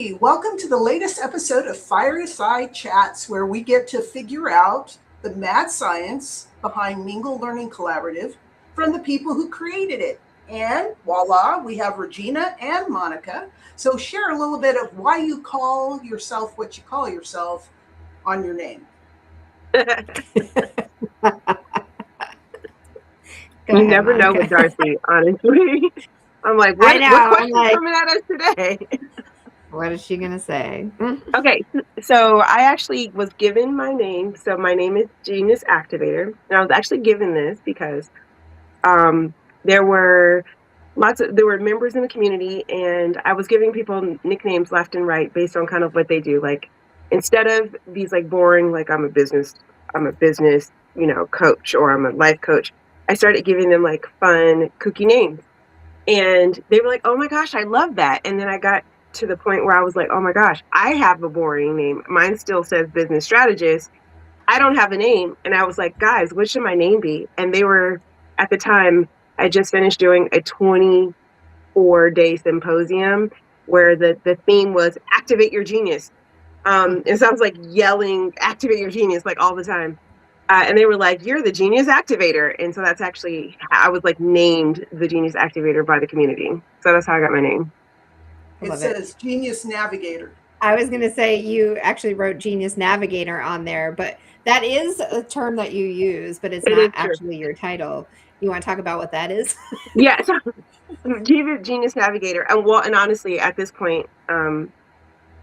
Welcome to the latest episode of Fireside Chats, where we get to figure out the mad science behind Mingle Learning Collaborative from the people who created it. And voila, we have Regina and Monica. So, share a little bit of why you call yourself what you call yourself on your name. You never know with Darcey, honestly. I'm like, what questions coming at us today? What is she going to say? Okay, so I actually was given my name. So my name is Genius Activator. And I was actually given this because there were members in the community, and I was giving people nicknames left and right based on kind of what they do. Like, instead of these like boring, like I'm a business, coach, or I'm a life coach, I started giving them like fun, kooky names. And they were like, oh my gosh, I love that. And then I got to the point where I was like, oh my gosh, I have a boring name. Mine still says business strategist. I don't have a name. And I was like, guys, what should my name be? And they were, at the time, I just finished doing a 24-day symposium where the theme was activate your genius. It sounds like yelling, activate your genius, like all the time. And they were like, you're the Genius Activator. And so that's actually, I was like named the Genius Activator by the community. So that's how I got my name. It says Genius Navigator. I was going to say you actually wrote Genius Navigator on there, but that is a term that you use, but it's not actually your title. You want to talk about what that is? Yeah. So, Genius Navigator. And honestly, at this point, kind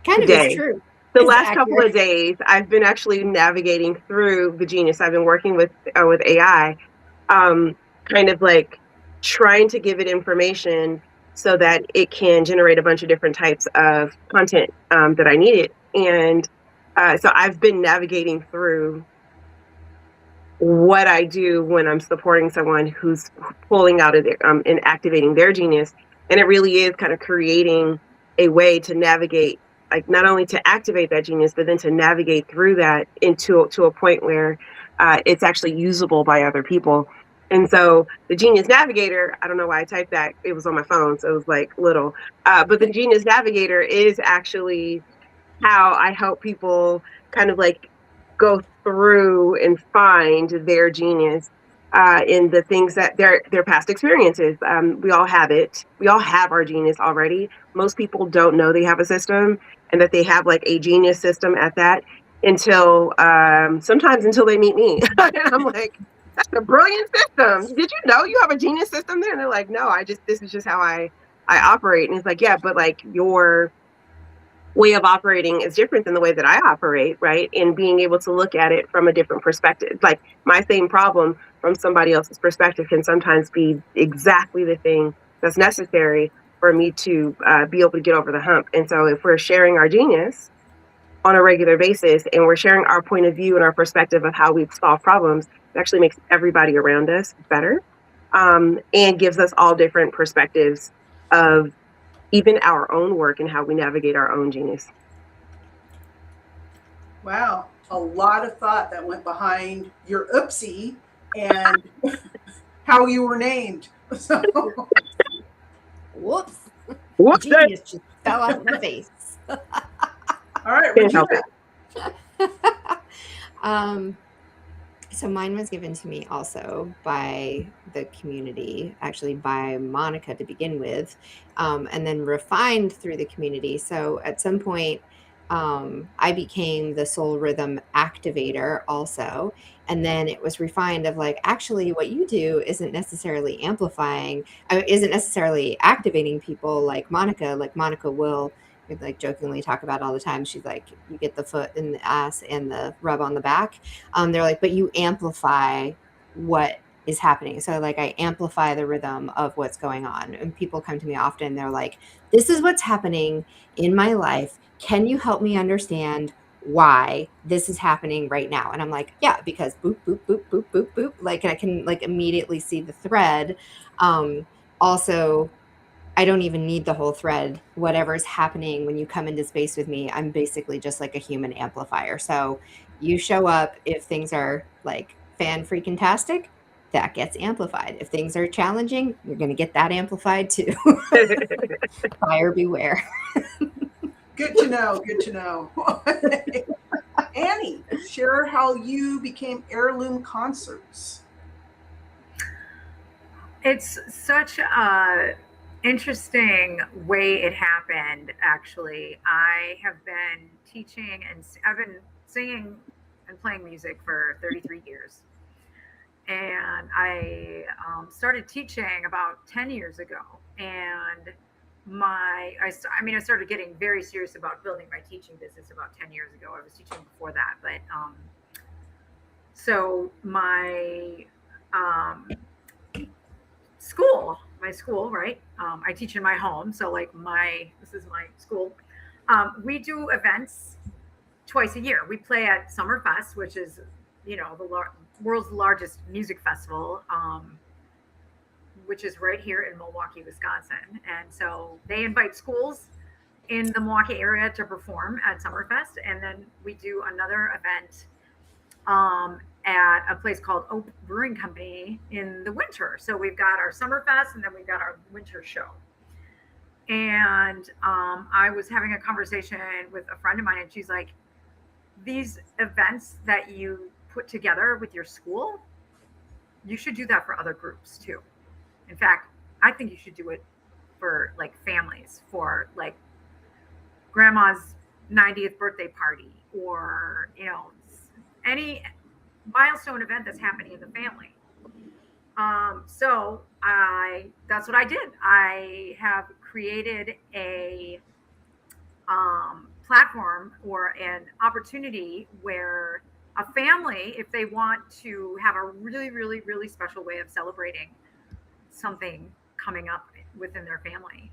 of is true. The last couple of days, I've been actually navigating through the Genius. I've been working with AI, kind of like trying to give it information so that it can generate a bunch of different types of content that I needed. And so I've been navigating through what I do when I'm supporting someone who's pulling out of their and activating their genius. And it really is kind of creating a way to navigate, like not only to activate that genius, but then to navigate through that to a point where it's actually usable by other people. And so the Genius Navigator, I don't know why I typed that. It was on my phone, so it was like little. But the Genius Navigator is actually how I help people kind of like go through and find their genius in the things that their past experiences. We all have it. We all have our genius already. Most people don't know they have a system and that they have like a genius system at that until sometimes until they meet me. And I'm like, that's a brilliant system. Did you know you have a genius system there? And they're like, no, this is just how I operate. And it's like, yeah, but like your way of operating is different than the way that I operate, right? And being able to look at it from a different perspective. Like my same problem from somebody else's perspective can sometimes be exactly the thing that's necessary for me to be able to get over the hump. And so if we're sharing our genius on a regular basis and we're sharing our point of view and our perspective of how we solve problems, it actually makes everybody around us better and gives us all different perspectives of even our own work and how we navigate our own genius. Wow, a lot of thought that went behind your oopsie and how you were named. So. Whoops. Genius just fell out of my face. All right, Regina. So mine was given to me also by the community, actually by Monica to begin with, and then refined through the community. So at some point, I became the soul rhythm activator also. And then it was refined of like, actually what you do isn't necessarily isn't necessarily activating people like Monica will like jokingly talk about all the time. She's like, you get the foot in the ass and the rub on the back. They're like, but you amplify what is happening. So like I amplify the rhythm of what's going on. And people come to me often. They're like, this is what's happening in my life. Can you help me understand why this is happening right now? And I'm like, yeah, because boop, boop, boop, boop, boop, boop. Like, and I can like immediately see the thread. Also, I don't even need the whole thread. Whatever's happening when you come into space with me, I'm basically just like a human amplifier. So you show up if things are like fan freaking tastic, that gets amplified. If things are challenging, you're going to get that amplified too. Buyer beware. Good to know. Good to know. Annie, share how you became Heirloom Concerts. It's such a interesting way it happened. Actually, I have been teaching and I've been singing and playing music for 33 years, and I started teaching about 10 years ago. And I started getting very serious about building my teaching business about 10 years ago. I was teaching before that, but so um, my school, right? I teach in my home, so like this is my school. We do events twice a year. We play at Summerfest, which is, the world's largest music festival, which is right here in Milwaukee, Wisconsin. And so they invite schools in the Milwaukee area to perform at Summerfest, and then we do another event at a place called Oak Brewing Company in the winter. So we've got our Summerfest, and then we've got our winter show. And I was having a conversation with a friend of mine, and she's like, these events that you put together with your school, you should do that for other groups too. In fact, I think you should do it for like families, for like grandma's 90th birthday party, or, any milestone event that's happening in the family. So that's what I did. I have created a platform or an opportunity where a family, if they want to have a really, really, really special way of celebrating something coming up within their family,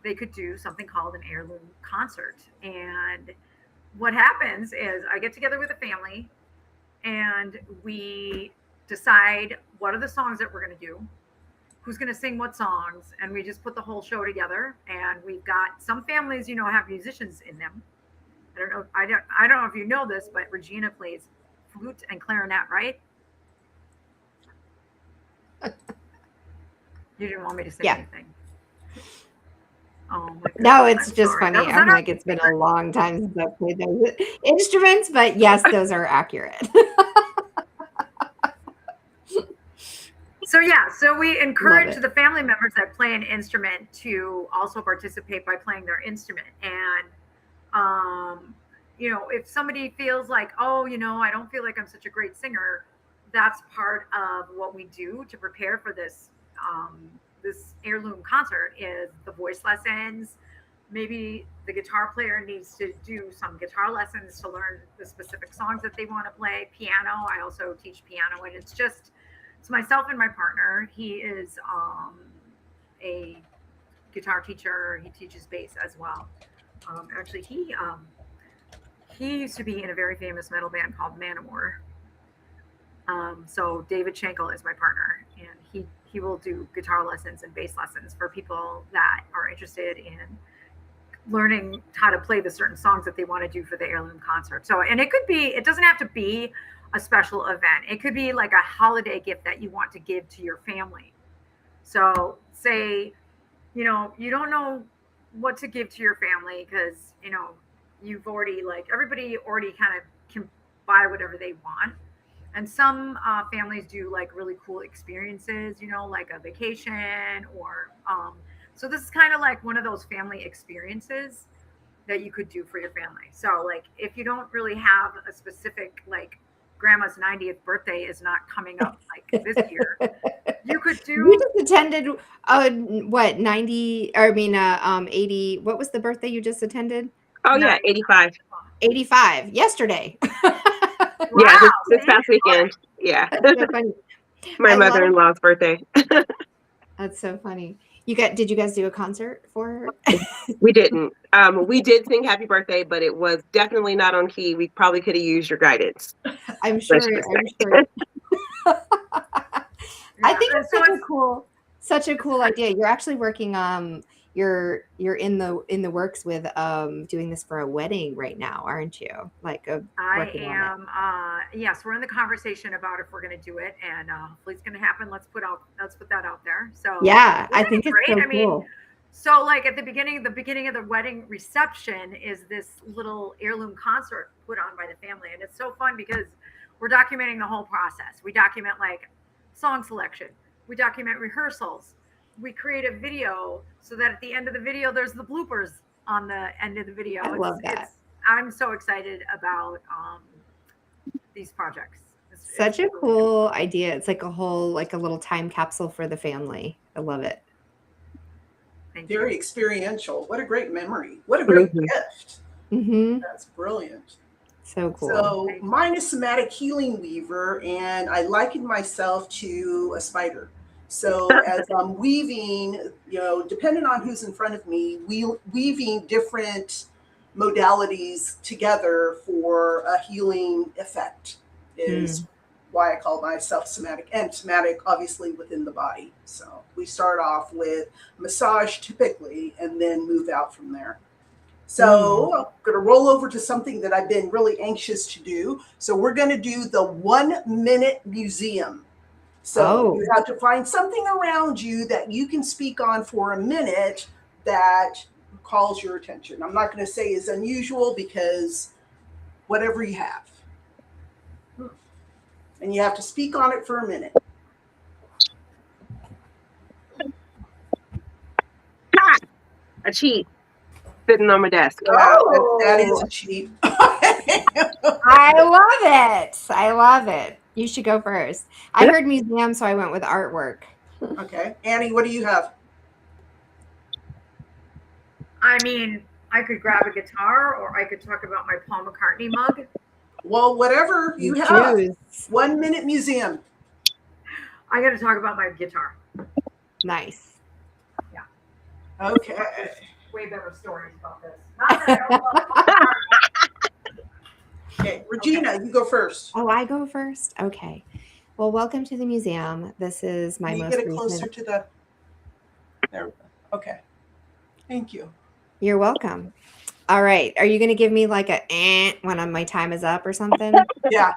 they could do something called an heirloom concert. And what happens is I get together with a family and we decide what are the songs that we're going to do, who's going to sing what songs, and we just put the whole show together. And we've got some families, have musicians in them. I don't know if you know this, but Regina plays flute and clarinet, right? You didn't want me to say anything. Oh my God. No, it's I'm just sorry. funny. I'm like, it's been a long time since I've played those instruments, but yes, those are accurate. So we encourage the family members that play an instrument to also participate by playing their instrument. And, if somebody feels like, I don't feel like I'm such a great singer, that's part of what we do to prepare for this heirloom concert is the voice lessons. Maybe the guitar player needs to do some guitar lessons to learn the specific songs that they want to play. Piano, I also teach piano, and it's myself and my partner. He is a guitar teacher. He teaches bass as well. Actually, he used to be in a very famous metal band called Manowar. So David Schenkel is my partner, and he will do guitar lessons and bass lessons for people that are interested in learning how to play the certain songs that they want to do for the heirloom concert. So, and it doesn't have to be a special event. It could be like a holiday gift that you want to give to your family. So say, you don't know what to give to your family because, you've already everybody already kind of can buy whatever they want. And some families do like really cool experiences, like a vacation or, so this is kind of like one of those family experiences that you could do for your family. So like, if you don't really have a specific, like grandma's 90th birthday is not coming up like this year, you could do. You just attended, 80, what was the birthday you just attended? Oh yeah, 85. 85, yesterday. Wow, Yeah, this past weekend. Yeah. That's so funny. My mother-in-law's birthday. That's so funny. Did you guys do a concert for her? We didn't. We did sing happy birthday, but it was definitely not on key. We probably could have used your guidance. I'm sure. I think it's such a cool idea. You're actually working you're in the works with doing this for a wedding right now, aren't you? I am. Yes, we're in the conversation about if we're going to do it, and hopefully it's going to happen. Let's put that out there. So yeah, I think it's great. So cool. So like at the beginning of the wedding reception is this little heirloom concert put on by the family. And it's so fun because we're documenting the whole process. We document like song selection. We document rehearsals. We create a video so that at the end of the video, there's the bloopers on the end of the video. I love that. I'm so excited about these projects. Such a cool idea. It's like a little time capsule for the family. I love it. Very experiential. What a great memory. What a great gift. Mm-hmm. That's brilliant. So cool. So mine is somatic healing weaver, and I liken myself to a spider. So as I'm weaving, depending on who's in front of me, weaving different modalities together for a healing effect is why I call myself somatic, and somatic obviously within the body. So we start off with massage typically and then move out from there. So I'm going to roll over to something that I've been really anxious to do. So we're going to do the 1 minute museum. So you have to find something around you that you can speak on for a minute that calls your attention. I'm not going to say is unusual because whatever you have. And you have to speak on it for a minute. A cheat sitting on my desk. Oh, that is a cheat. I love it. I love it. You should go first. I heard museum, so I went with artwork. Okay. Annie, what do you have? I mean, I could grab a guitar or I could talk about my Paul McCartney mug. Well, whatever you have. 1 minute museum. I got to talk about my guitar. Nice. Yeah. Okay. Way better stories about this. Not that I don't love Okay, Regina, you go first. Oh, I go first? Okay. Well, welcome to the museum. This is my most get it recent... closer to the... There we go. Okay. Thank you. You're welcome. All right. Are you going to give me like a when my time is up or something? Yeah.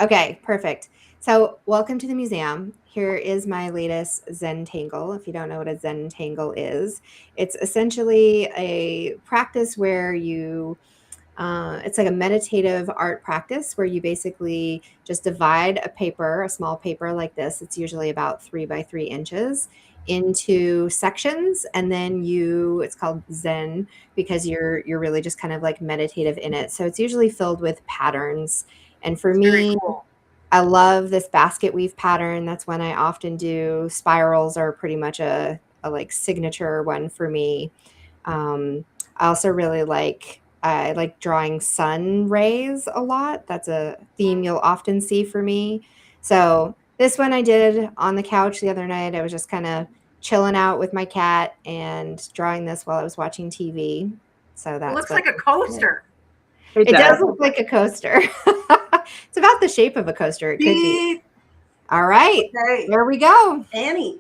Okay, perfect. So welcome to the museum. Here is my latest Zen Tangle. If you don't know what a Zen Tangle is, it's essentially a practice where you, it's like a meditative art practice where you basically just divide a paper, a small paper like this. It's usually about 3 by 3 inches into sections. And then it's called Zen because you're really just kind of like meditative in it. So it's usually filled with patterns. And for me, cool. I love this basket weave pattern. That's when I often do. Spirals are pretty much a like signature one for me. I also really I like drawing sun rays a lot. That's a theme you'll often see for me. So this one I did on the couch the other night. I was just kind of chilling out with my cat and drawing this while I was watching TV. So that looks like a coaster. It does look like a coaster. It's about the shape of a coaster. It could be. All right. Okay. There we go. Annie.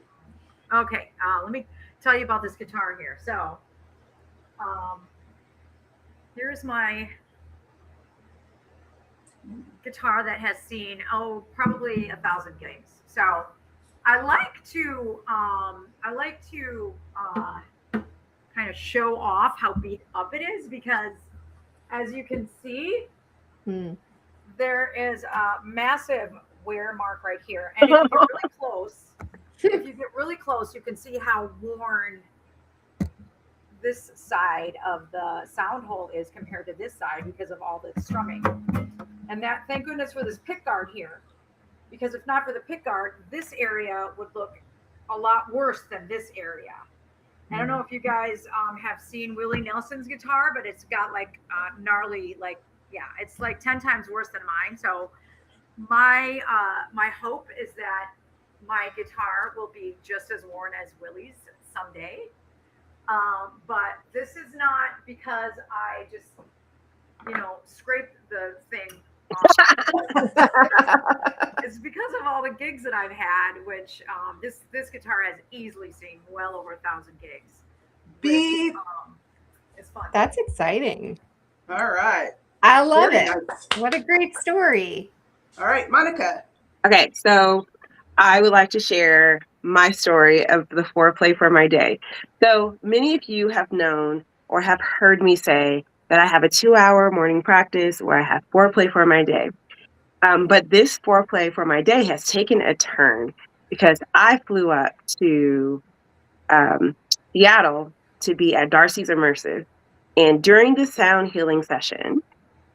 Okay. Let me tell you about this guitar here. So here's my guitar that has seen, probably 1,000 gigs. So I like to kind of show off how beat up it is because as you can see, there is a massive wear mark right here. And if you get really close, you can see how worn this side of the sound hole is compared to this side because of all the strumming. And that, thank goodness for this pick guard here, because if not for the pick guard, this area would look a lot worse than this area. I don't know if you guys have seen Willie Nelson's guitar, but it's got like gnarly, it's like 10 times worse than mine. So my hope is that my guitar will be just as worn as Willie's someday. But this is not because I just, scraped the thing off. It's because of all the gigs that I've had, which this guitar has easily seen well over 1,000 gigs. Beep. It's fun. That's exciting. All right. I love Very it. nice. What a great story. All right, Monica. Okay, so I would like to share my story of the foreplay for my day. So many of you have known or have heard me say that I have a 2-hour morning practice where I have foreplay for my day. But this foreplay for my day has taken a turn because I flew up to Seattle to be at Darcey's Immersive. And during the sound healing session,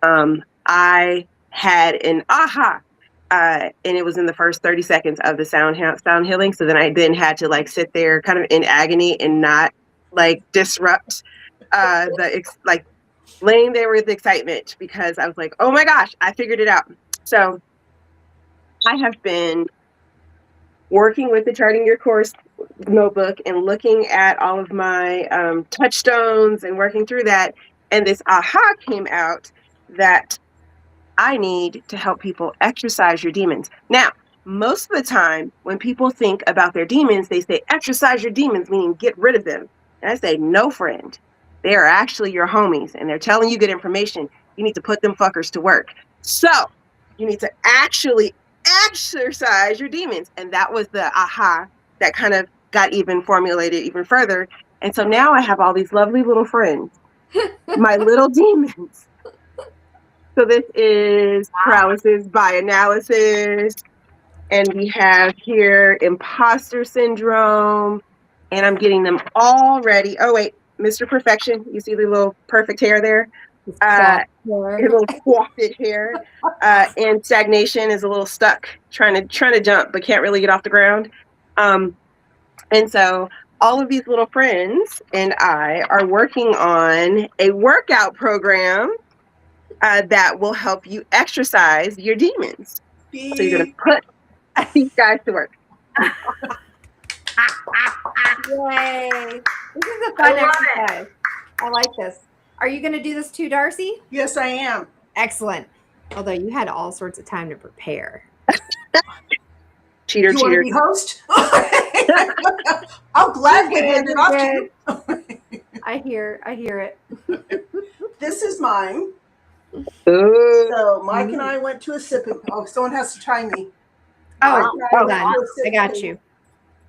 I had an aha. And it was in the first 30 seconds of the sound healing. So then I had to like sit there kind of in agony and not like disrupt like laying there with excitement because I was like, oh my gosh, I figured it out. So I have been working with the Charting Your Course notebook and looking at all of my touchstones and working through that. And this aha came out that I need to help people exercise your demons. Now, most of the time when people think about their demons, they say exercise your demons, meaning get rid of them. And I say, no, friend. They are actually your homies and they're telling you good information. You need to put them fuckers to work. So you need to actually exercise your demons. And that was the aha that kind of got even formulated even further. And so now I have all these lovely little friends, my little demons. So this is paralysis by analysis. And we have here imposter syndrome. And I'm getting them all ready. Oh, wait, Mr. Perfection. You see the little perfect hair there? His little coiffed hair. And stagnation is a little stuck, trying to jump, but can't really get off the ground. And so all of these little friends and I are working on a workout program that will help you exercise your demons. So you're going to put these guys to work. Yay. This is a fun exercise. I like this. Are you going to do this too, Darcey? Yes, I am. Excellent. Although you had all sorts of time to prepare. Cheater. Want to be host? I'll gladly hand it off to you. I hear it. This is mine. Ooh. So Mike and I went to a sipping. Oh, someone has to time me. Hold on. I got you.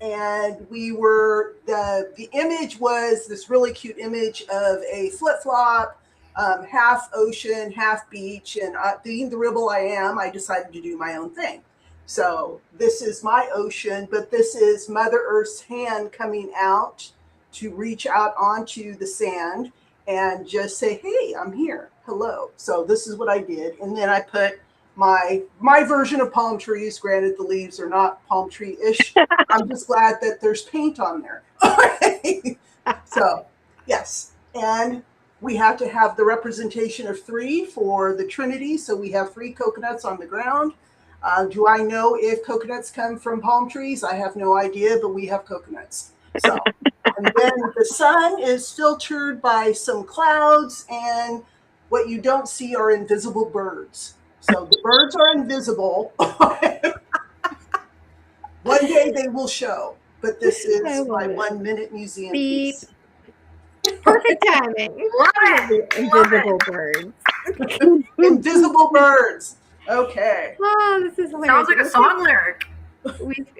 And we were, the image was this really cute image of a flip-flop, half ocean, half beach. And being the rebel I am, I decided to do my own thing. So this is my ocean, but this is Mother Earth's hand coming out to reach out onto the sand and just say, hey, I'm here. Hello. So this is what I did. And then I put my version of palm trees. Granted, the leaves are not palm tree-ish. I'm just glad that there's paint on there. So, yes. And we have to have the representation of 3 for the Trinity. So we have 3 coconuts on the ground. Do I know if coconuts come from palm trees? I have no idea, but we have coconuts. So, and then the sun is filtered by some clouds, and what you don't see are invisible birds. So the birds are invisible. One day they will show, but this is my 1-minute museum piece. Perfect timing. Invisible birds. Invisible birds. Okay. Oh, this is hilarious. Sounds like a song lyric.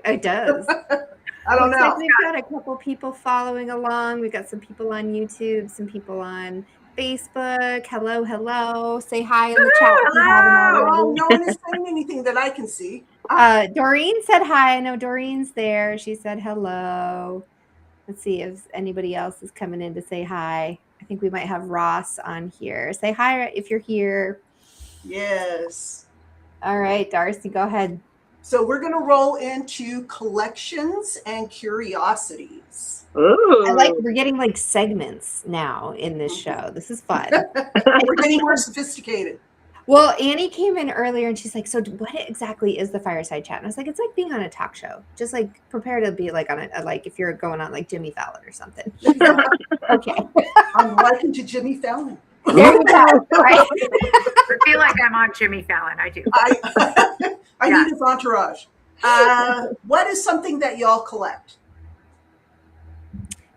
It does. I don't know. Like we've got a couple people following along. We've got some people on YouTube, some people on Facebook. Hello. Say hi in the chat. Hello. No one is saying anything that I can see. Doreen said hi. I know Doreen's there. She said hello. Let's see if anybody else is coming in to say hi. I think we might have Ross on here. Say hi if you're here. Yes. All right, Darcey, go ahead. So we're going to roll into collections and curiosities. Ooh. I like we're getting like segments now in this show. This is fun. We're getting more sophisticated. Well, Annie came in earlier and she's like, so what exactly is the Fireside Chat? And I was like, it's like being on a talk show. Just like prepare to be like on a like if you're going on like Jimmy Fallon or something. Okay. I'm likened to Jimmy Fallon. There you go. Right. I feel like I'm on Jimmy Fallon. I do. I need his entourage. What is something that y'all collect?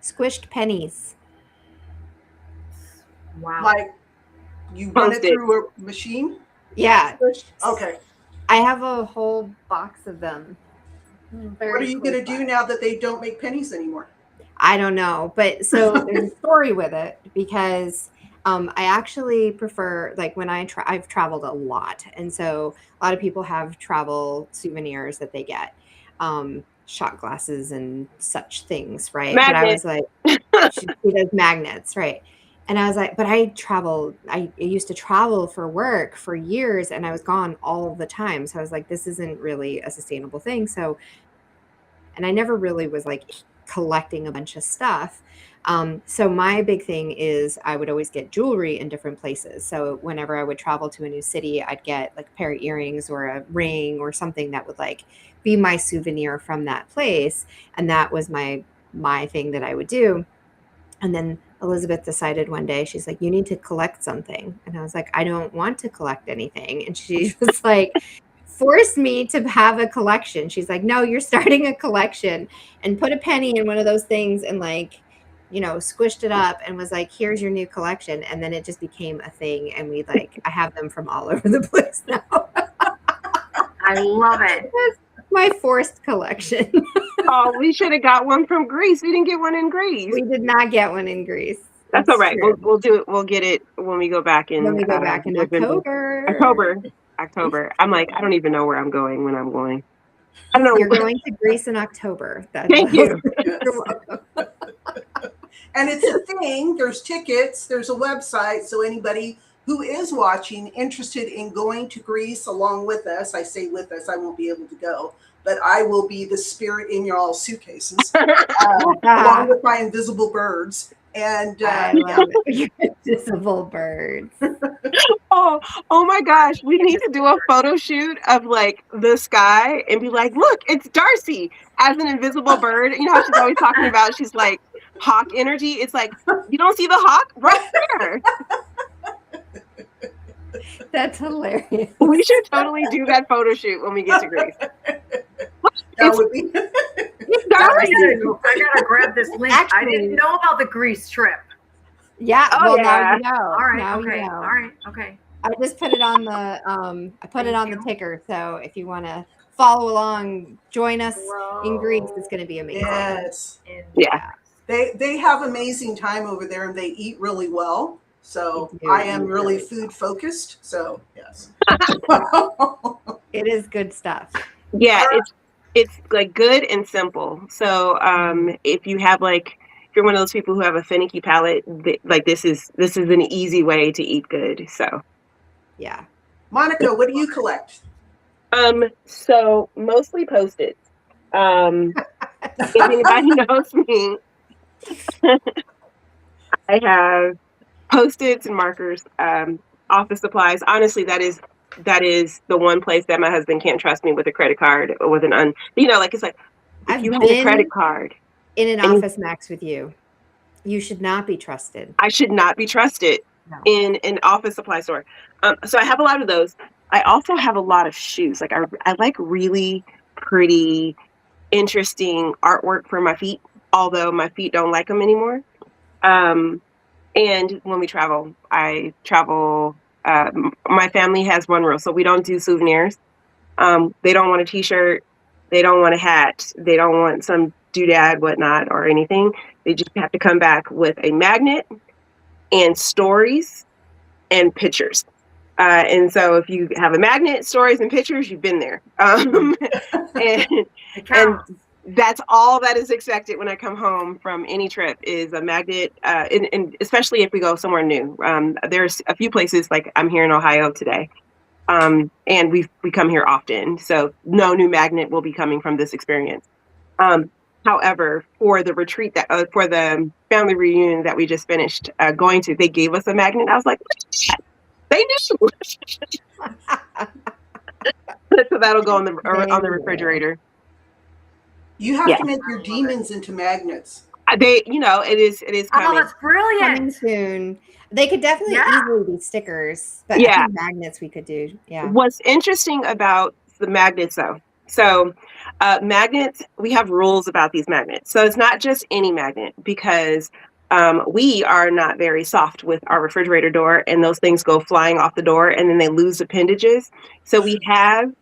Squished pennies. Wow. Like you run it through a machine? Yeah. Okay. I have a whole box of them. What are you going to do now that they don't make pennies anymore? I don't know, but so there's a story with it because I actually prefer, like, when I've traveled a lot, and so a lot of people have travel souvenirs that they get, shot glasses and such things, right? But I was Magnet. like, she does magnets, right? And I was like, but I used to travel for work for years, and I was gone all the time, so I was like, this isn't really a sustainable thing. So, and I never really was like collecting a bunch of stuff. So my big thing is I would always get jewelry in different places. So whenever I would travel to a new city, I'd get like a pair of earrings or a ring or something that would like be my souvenir from that place. And that was my thing that I would do. And then Elizabeth decided one day, she's like, you need to collect something. And I was like, I don't want to collect anything. And she was like, forced me to have a collection. She's like, no, you're starting a collection, and put a penny in one of those things and like, squished it up and was like, here's your new collection. And then it just became a thing. And I have them from all over the place now. I love it. That's my forced collection. Oh, we should have got one from Greece. We didn't get one in Greece. We did not get one in Greece. That's all right. We'll do it. We'll get it when we go back in. October. I'm like, I don't even know where I'm going when I'm going. I don't know. You're going to Greece in October. Thank you. You're welcome. And it's a thing. There's tickets. There's a website. So anybody who is watching, interested in going to Greece along with us, I say with us, I won't be able to go, but I will be the spirit in your all suitcases, along with my invisible birds. And I love it. Invisible birds. Oh my gosh. We need to do a photo shoot of like the sky and be like, look, it's Darcey as an invisible bird. You know how she's always talking about, she's like hawk energy. It's like, you don't see the hawk right there. That's hilarious. We should totally do that photo shoot when we get to Greece. that would be I gotta grab this link. Actually, I didn't know about the Greece trip. Yeah. Oh, well, yeah. now you know. All right. Now Okay. you know. All right. Okay. I just put it on the ticker. So if you want to follow along, join us in Greece. It's going to be amazing. Yes. Yeah. They have amazing time over there, and they eat really well. So I am really food focused. So yes. It is good stuff. Yeah, it's like good and simple. So if you have if you're one of those people who have a finicky palate, like this is an easy way to eat good. So yeah. Monica, what do you collect? So mostly Post-its. If anybody knows me, I have Post-its and markers, office supplies. Honestly, that is the one place that my husband can't trust me with a credit card or with it's like, if you have a credit card in an Office Max with you, you should not be trusted. I should not be trusted in an office supply store. So I have a lot of those. I also have a lot of shoes. Like I like really pretty, interesting artwork for my feet, although my feet don't like them anymore. And when we travel, my family has one rule. So we don't do souvenirs. They don't want a t-shirt. They don't want a hat. They don't want some doodad, whatnot, or anything. They just have to come back with a magnet and stories and pictures. And so if you have a magnet, stories, and pictures, you've been there. And that's all that is expected when I come home from any trip is a magnet, and especially if we go somewhere new. There's a few places, like I'm here in Ohio today, and we come here often, so no new magnet will be coming from this experience. However, for the retreat for the family reunion that we just finished going to, they gave us a magnet. I was like, they knew. So that'll go on the refrigerator. You have to make your demons into magnets. It is coming. Oh, that's brilliant. Coming soon. They could definitely easily be stickers, but I think magnets we could do. Yeah. What's interesting about the magnets, though, so magnets, we have rules about these magnets. So it's not just any magnet, because we are not very soft with our refrigerator door, and those things go flying off the door, and then they lose appendages. So we have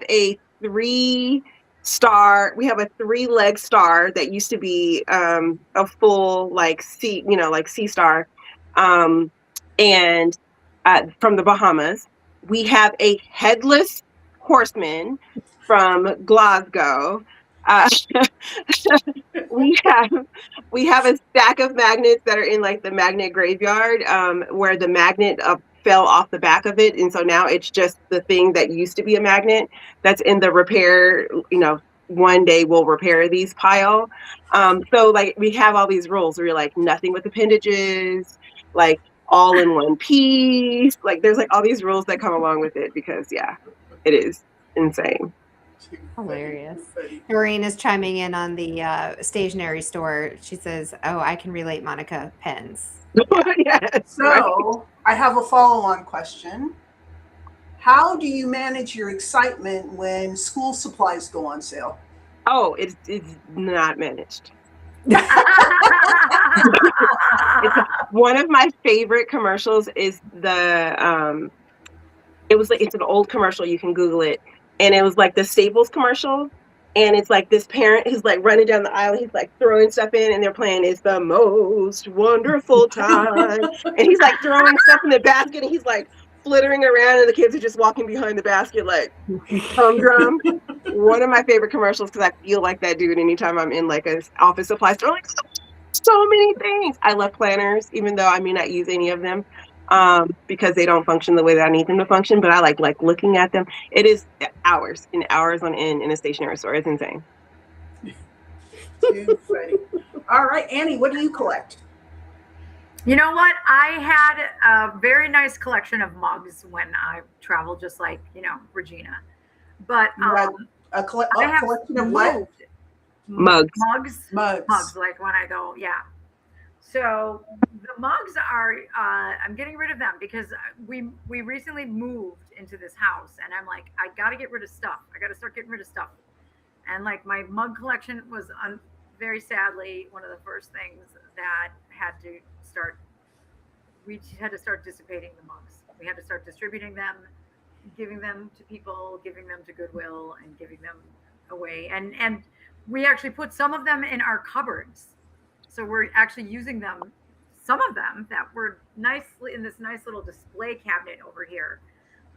a 3-star. We have a 3-leg star that used to be a full like sea, like sea star, and from the Bahamas. We have a headless horseman from Glasgow. Uh, we have a stack of magnets that are in like the magnet graveyard, where the magnet fell off the back of it, and so now it's just the thing that used to be a magnet that's in the repair. One day we'll repair these pile. So like we have all these rules where you're like nothing with appendages, like all in one piece. Like there's like all these rules that come along with it because it is insane. Hilarious. Doreen is chiming in on the stationery store. She says, "Oh, I can relate, Monica. Pens." Yes, So right. I have a follow-on question. How do you manage your excitement when school supplies go on sale? Oh, it's not managed. One of my favorite commercials is it's an old commercial, you can Google it, and it was like the Staples commercial, and it's like this parent who's like running down the aisle, he's like throwing stuff in, and they're playing "It's the Most Wonderful Time," and he's like throwing stuff in the basket, and he's like flittering around, and the kids are just walking behind the basket like humdrum. One of my favorite commercials because I feel like that dude anytime I'm in like an office supply store. Like so many things. I love planners, even though I may not use any of them because they don't function the way that I need them to function. But I like looking at them. It is hours and hours on end in a stationery store. It's insane. Too funny. All right, Annie, what do you collect? You know what? I had a very nice collection of mugs when I traveled, just like, Regina. But A collection of what? Mugs. Mugs. Like when I go, yeah. So the mugs are, I'm getting rid of them because we recently moved into this house, and I'm like, I got to get rid of stuff. I got to start getting rid of stuff. And like my mug collection was very sadly one of the first things that we had to start dissipating the mugs. We had to start distributing them, giving them to people, giving them to Goodwill, and giving them away. And we actually put some of them in our cupboards. So we're actually using them. Some of them that were nicely in this nice little display cabinet over here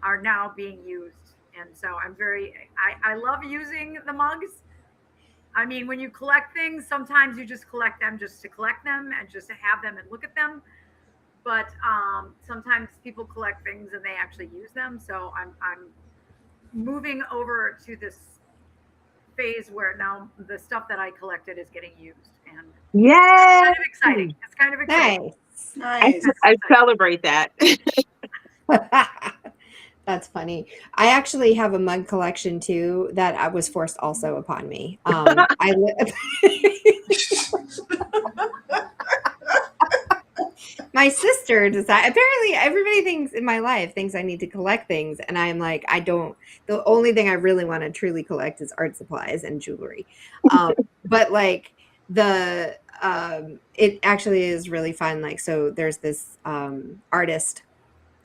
are now being used. And so I love using the mugs. I mean, when you collect things, sometimes you just collect them just to collect them and just to have them and look at them. But sometimes people collect things and they actually use them. So I'm moving over to this phase where now the stuff that I collected is getting used, and it's kind of exciting. Nice. I celebrate that. That's funny. I actually have a mug collection too that I was forced also upon me. My sister decided, apparently everybody thinks in my life thinks I need to collect things. And I'm like, I don't, the only thing I really want to truly collect is art supplies and jewelry. But like it actually is really fun. Like, so there's this artist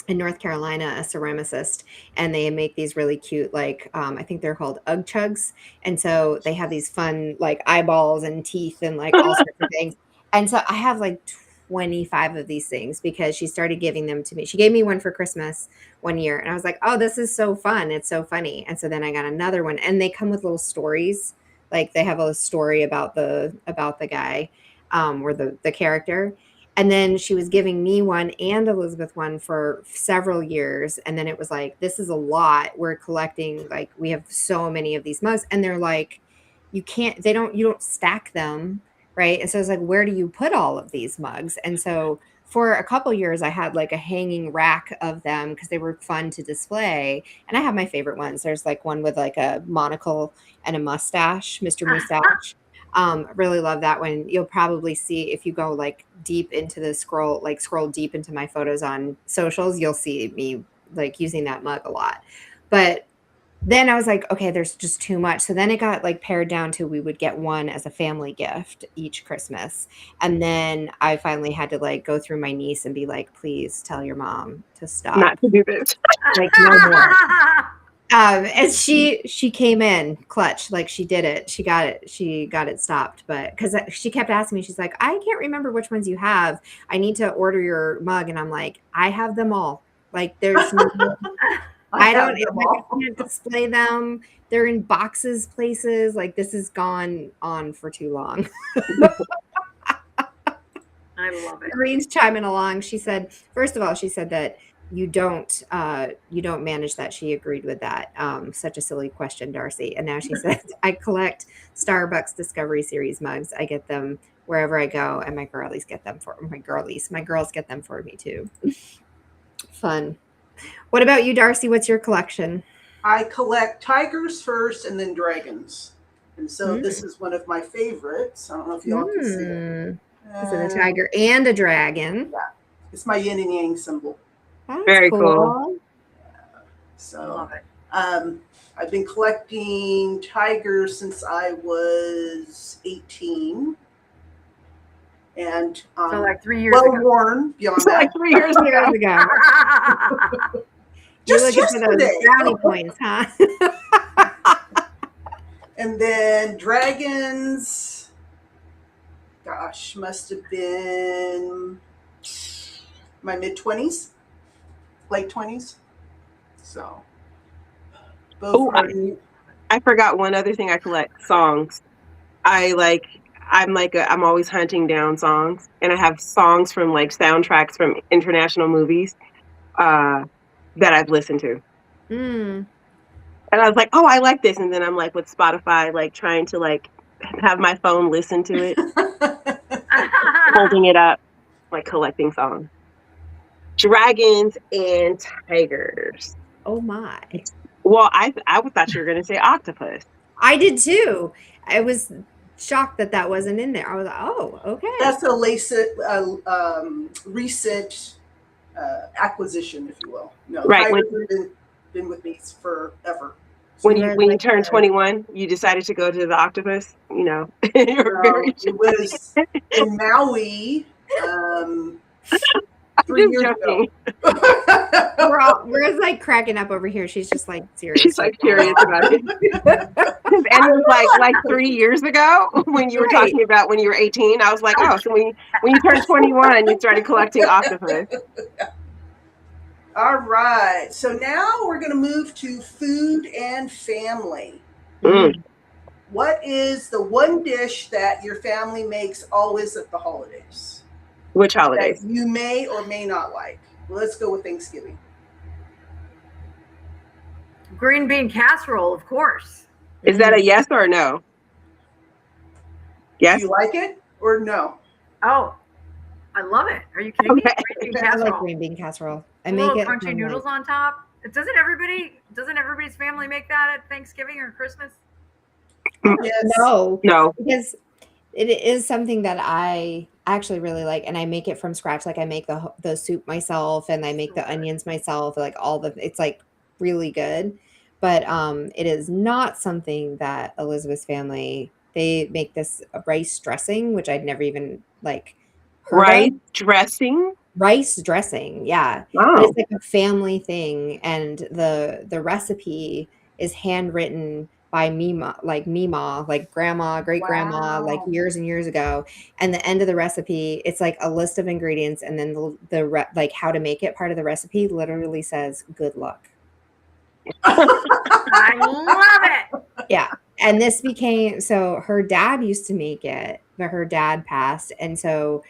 in North Carolina, a ceramicist, and they make these really cute, like, I think they're called Ugg Chugs. And so they have these fun, like, eyeballs and teeth and like all sorts of things. And so I have like 25 of these things because she started giving them to me. She gave me one for Christmas one year, and I was like, oh, this is so fun. It's so funny. And so then I got another one, and they come with little stories. Like they have a story about the guy or the character. And then she was giving me one and Elizabeth one for several years. And then it was like, this is a lot. We're collecting, like, we have so many of these mugs, and they're like, you don't stack them. Right. And so it's like, where do you put all of these mugs? And so for a couple years, I had like a hanging rack of them because they were fun to display. And I have my favorite ones. There's like one with like a monocle and a mustache, Mr. Mustache. Really love that one. You'll probably see if you go like deep into the scroll deep into my photos on socials, you'll see me like using that mug a lot. But then I was like, okay, there's just too much. So then it got like pared down to we would get one as a family gift each Christmas. And then I finally had to like go through my niece and be like, please tell your mom to stop. Not to do this. Like no more. And she came in clutch, like she did it. She got it stopped. But because she kept asking me, she's like, I can't remember which ones you have. I need to order your mug. And I'm like, I have them all. Like there's no, I don't, I can't display them. They're in boxes places. Like this has gone on for too long. I love it. Green's chiming along. She said, first of all, she said that you don't manage that. She agreed with that. Such a silly question, Darcey. And now she says, I collect Starbucks Discovery Series mugs. I get them wherever I go, and my girls get them for me too. Fun. What about you, Darcey? What's your collection? I collect tigers first and then dragons. And so this is one of my favorites. I don't know if y'all can see it. Is it a tiger and a dragon? Yeah. It's my yin and yang symbol. That's very cool. So I love it. I've been collecting tigers since I was 18. And So like 3 years well ago. worn beyond that. Like 3 years ago. Just You're looking for those yesterday. brownie points, huh? And then dragons, gosh, must have been my mid-20s, late 20s. So both I forgot one other thing I collect: songs. I'm always hunting down songs, and I have songs from like soundtracks from international movies that I've listened to. And I was like, oh, I like this. And then I'm like with Spotify, like trying to like have my phone listen to it, holding it up, like collecting songs. Dragons and tigers. Oh my. Well, I thought you were going to say octopus. I did too. I was shocked that wasn't in there. I was like, oh, okay. That's a recent acquisition, if you will. No, right. tigers have been with me forever. When you turned 21, you decided to go to the octopus. You know, it was in Maui 3 years ago. We're like cracking up over here. She's just like serious. She's like curious about it. And it was like 3 years ago when you were talking about when you were 18. I was like, oh, so when you turned 21, you started collecting octopus. All right. So now we're going to move to food and family. What is the one dish that your family makes always at the holidays? Which holidays? That you may or may not like. Well, let's go with Thanksgiving. Green bean casserole, of course. Is that a yes or a no? Yes. Do you like it or no? Oh, I love it. Are you kidding me? Green bean I casserole. like green bean casserole. I Little make it crunchy noodles on top. Doesn't everybody's family make that at Thanksgiving or Christmas? Yes. No. Because it is something that I actually really like, and I make it from scratch. Like I make the soup myself, and I make the onions myself. Like it's like really good. But it is not something that Elizabeth's family, they make this rice dressing, which I'd never even like heard of. Rice dressing, yeah. Wow. But it's like a family thing, and the recipe is handwritten by Mima, like grandma, great grandma, like years and years ago. And the end of the recipe, it's like a list of ingredients, and then the like how to make it part of the recipe literally says "good luck." I love it. Yeah. And this became, so her dad used to make it, but her dad passed, and so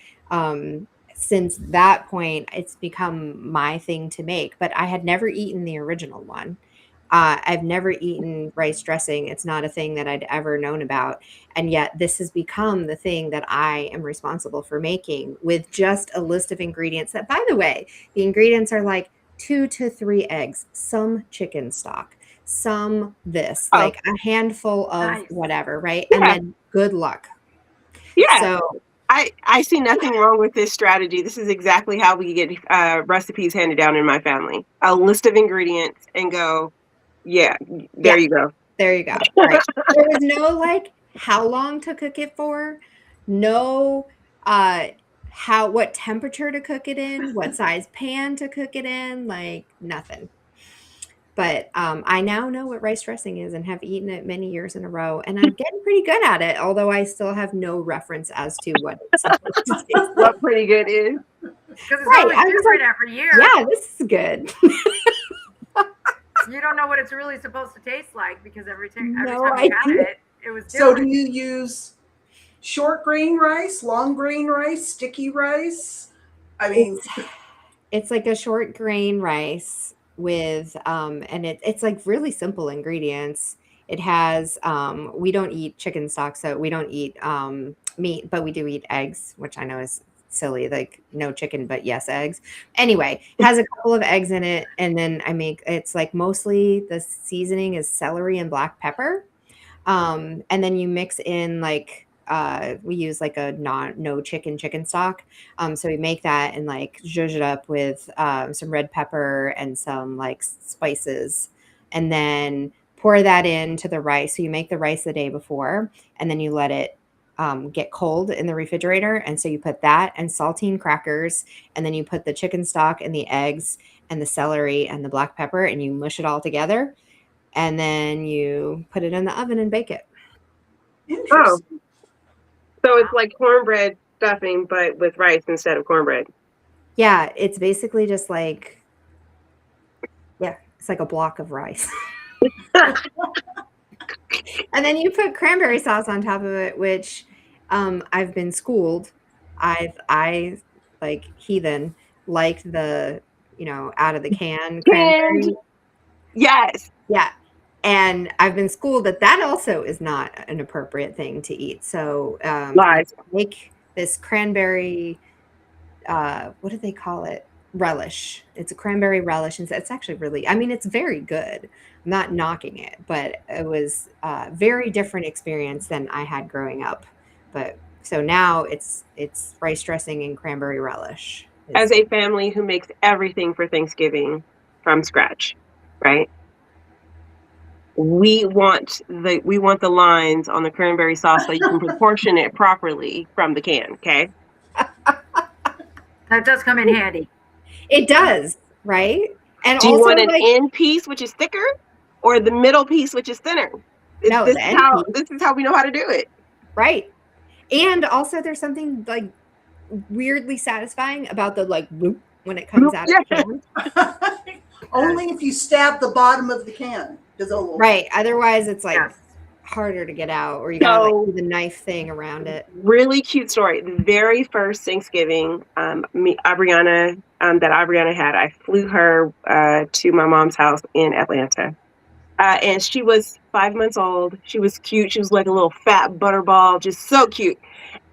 since that point, it's become my thing to make. But I had never eaten the original one. I've never eaten rice dressing. It's not a thing that I'd ever known about. And yet this has become the thing that I am responsible for making, with just a list of ingredients that, by the way, the ingredients are like 2 to 3 eggs, some chicken stock, some this, like a handful of whatever, right? Yeah. And then good luck. Yeah. So I see nothing wrong with this strategy. This is exactly how we get recipes handed down in my family. A list of ingredients and go, yeah, there you go. There you go. Right. There was no like how long to cook it for, no what temperature to cook it in, what size pan to cook it in, like nothing. But I now know what rice dressing is and have eaten it many years in a row, and I'm getting pretty good at it. Although I still have no reference as to what it's supposed to taste like. What pretty good is. Because it's Right, always I was different like, every year. Yeah, this is good. You don't know what it's really supposed to taste like because every time No you had idea. it was So different. do you use short grain rice, long grain rice, sticky rice? I mean, It's like a short grain rice with and it's like really simple ingredients. It has we don't eat chicken stock, so we don't eat meat, but we do eat eggs, which I know is silly, like no chicken but yes eggs. Anyway, it has a couple of eggs in it, and then it's like mostly the seasoning is celery and black pepper. And then you mix in like we use like a no chicken stock. So we make that and like zhuzh it up with some red pepper and some like spices, and then pour that into the rice. So you make the rice the day before, and then you let it get cold in the refrigerator. And so you put that and saltine crackers, and then you put the chicken stock and the eggs and the celery and the black pepper, and you mush it all together. And then you put it in the oven and bake it. interesting. So it's like cornbread stuffing, but with rice instead of cornbread. Yeah, it's basically just like, it's like a block of rice. And then you put cranberry sauce on top of it, which I've been schooled. I like heathen like the out of the can cranberry. Canned. Yes. Yeah. And I've been schooled that also is not an appropriate thing to eat. So Lies. make this cranberry, what do they call it? Relish. It's a cranberry relish. And it's actually really, I mean, it's very good. I'm not knocking it, but it was a very different experience than I had growing up. But so now it's rice dressing and cranberry relish. As a family who makes everything for Thanksgiving from scratch, right? We want the lines on the cranberry sauce so you can proportion it properly from the can, okay? That does come in handy. It does, right? And do you also, want an like, end piece which is thicker or the middle piece which is thinner? No, this the is how we know how to do it. Right. And also there's something like weirdly satisfying about the like bloop when it comes out of the can. Only if you stab the bottom of the can. Right. Otherwise it's like Yes. harder to get out, or you gotta like do the knife thing around it. Really cute story. The very first Thanksgiving, Abriana had, I flew her to my mom's house in Atlanta. And she was 5 months old. She was cute. She was like a little fat butterball, just so cute.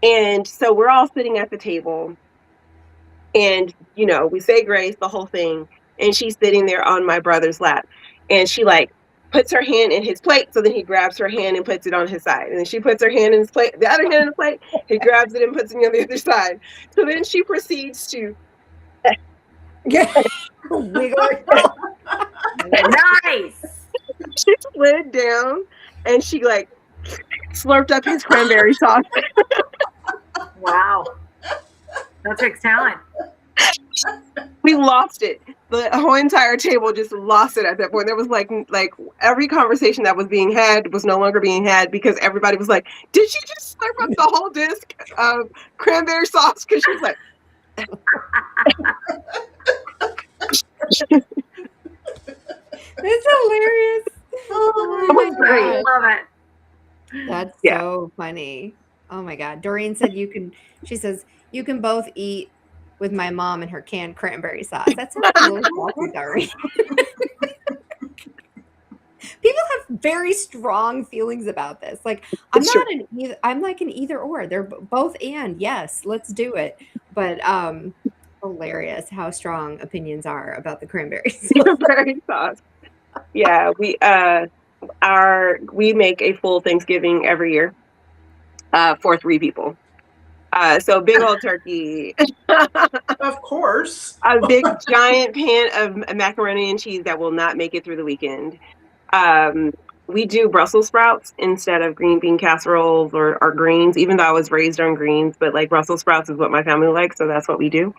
And so we're all sitting at the table, and we say grace, the whole thing. And she's sitting there on my brother's lap, and she like puts her hand in his plate. So then he grabs her hand and puts it on his side. And then she puts her hand in his plate, the other hand in the plate. He grabs it and puts it on the other side. So then she proceeds to wiggle. Nice. She slid down and she like slurped up his cranberry sauce. Wow. That takes talent. We lost it. The whole entire table just lost it at that point. There was like every conversation that was being had was no longer being had because everybody was like, "Did you just slurp up the whole disc of cranberry sauce?" Because she was like, It's hilarious. Oh my my God. I love it. That's so funny. Oh my God. Doreen said she says, you can both eat with my mom and her canned cranberry sauce. That sounds a little salty, Doreen. People have very strong feelings about this. Like, I'm like an either or. They're both and yes, let's do it. But hilarious how strong opinions are about the cranberry sauce. Yeah, we make a full Thanksgiving every year for 3 people. So big old turkey. Of course. A big giant pan of macaroni and cheese that will not make it through the weekend. We do Brussels sprouts instead of green bean casseroles or greens, even though I was raised on greens, but like Brussels sprouts is what my family likes, so that's what we do.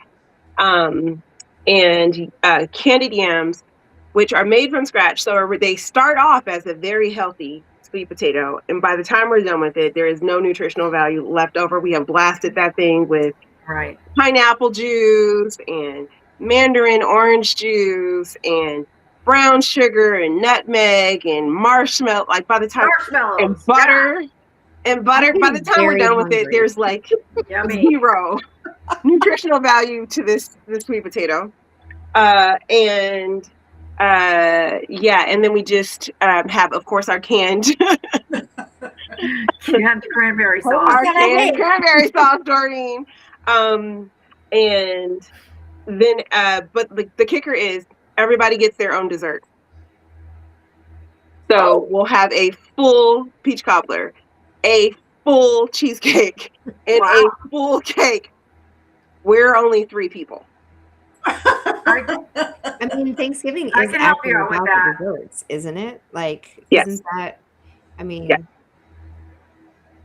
And candied yams. which are made from scratch. So they start off as a very healthy sweet potato. And by the time we're done with it, there is no nutritional value left over. We have blasted that thing with Right. pineapple juice and mandarin orange juice and brown sugar and nutmeg and marshmallow. Like by the time, Marshmallows. and butter. Yeah. And butter, by the time we're done with it, there's like Yummy. zero nutritional value to this sweet potato. And then we just have, of course, our canned cranberry sauce. Our canned cranberry sauce, Doreen. And then, but the kicker is everybody gets their own dessert. So we'll have a full peach cobbler, a full cheesecake, and a full cake. We're only 3 people. I mean, Thanksgiving is actually about the desserts, isn't it? Like, isn't that? I mean,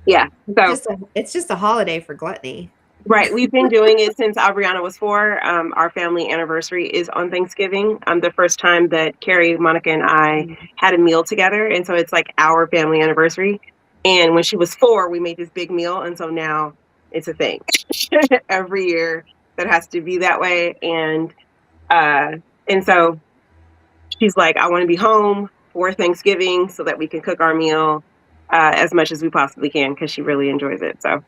yeah. So it's just a holiday for gluttony. Right. We've been doing it since Aubriana was 4. Our family anniversary is on Thanksgiving. The first time that Carrie, Monica, and I had a meal together. And so it's like our family anniversary. And when she was 4, we made this big meal. And so now it's a thing every year that has to be that way. And so she's like, I want to be home for Thanksgiving so that we can cook our meal as much as we possibly can, because she really enjoys it. So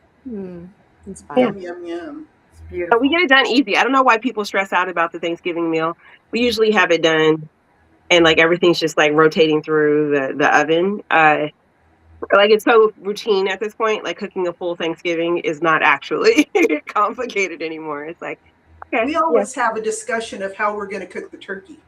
it's fun. Yum, yum, yum. It's beautiful. So we get it done easy. I don't know why people stress out about the Thanksgiving meal. We usually have it done and like everything's just like rotating through the oven. Like it's so routine at this point, like cooking a full Thanksgiving is not actually complicated anymore. It's like, okay. We always have a discussion of how we're going to cook the turkey.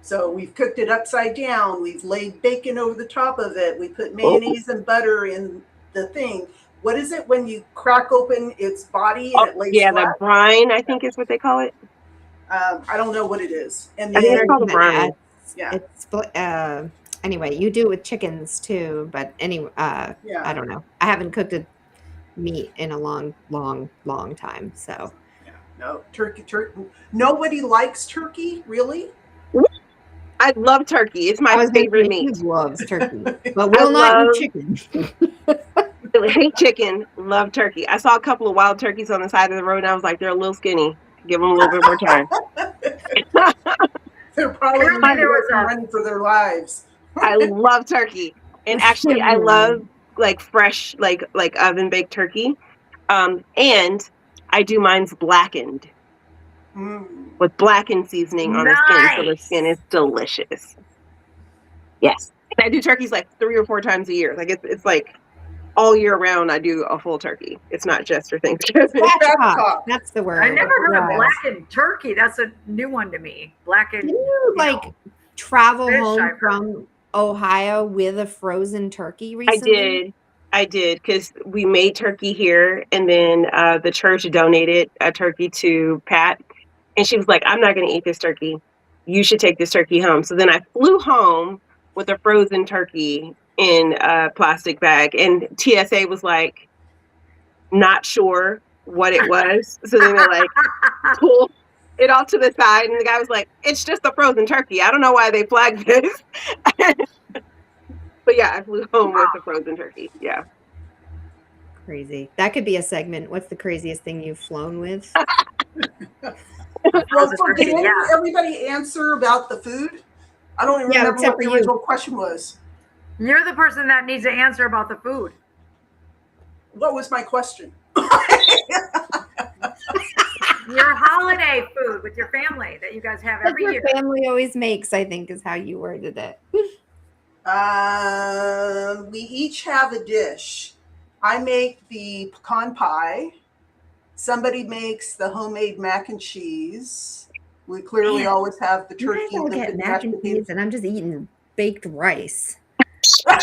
So we've cooked it upside down. We've laid bacon over the top of it. We put mayonnaise and butter in the thing. What is it when you crack open its body and it lays flat? The brine, I think is what they call it. I don't know what it is. And I then think it's called a brine. Anyway, you do it with chickens too, but anyway, I don't know. I haven't cooked a meat in a long time, so. No, turkey. Nobody likes turkey, really? I love turkey. It's my favorite meat. Loves turkey, but will not eat chicken. I hate chicken. Love turkey. I saw a couple of wild turkeys on the side of the road, and I was like, they're a little skinny. Give them a little bit more time. They're probably running for their lives. I love turkey, and actually, I love like fresh, like oven baked turkey. And I do mine's blackened with blackened seasoning on the skin, so the skin is delicious. Yes, and I do turkeys like 3 or 4 times a year. Like it's like all year round. I do a full turkey. It's not just for Thanksgiving. That's the word. I never heard of blackened turkey. That's a new one to me. Blackened. Can you travel home from Ohio with a frozen turkey recently? I did, because we made turkey here, and then the church donated a turkey to Pat, and she was like, I'm not going to eat this turkey. You should take this turkey home. So then I flew home with a frozen turkey in a plastic bag, and TSA was like, not sure what it was. So then they're like, pull it off to the side, and the guy was like, it's just a frozen turkey. I don't know why they flagged this. But yeah, I flew home with a frozen turkey. Yeah. Crazy. That could be a segment. What's the craziest thing you've flown with? Did everybody answer about the food? I don't even remember what the original question was. You're the person that needs to answer about the food. What was my question? Your holiday food with your family that you guys have every year. Your family always makes, I think, is how you worded it. We each have a dish. I make the pecan pie. Somebody makes the homemade mac and cheese. We clearly always have the turkey. You guys all get mac and cheese, and I'm just eating baked rice. That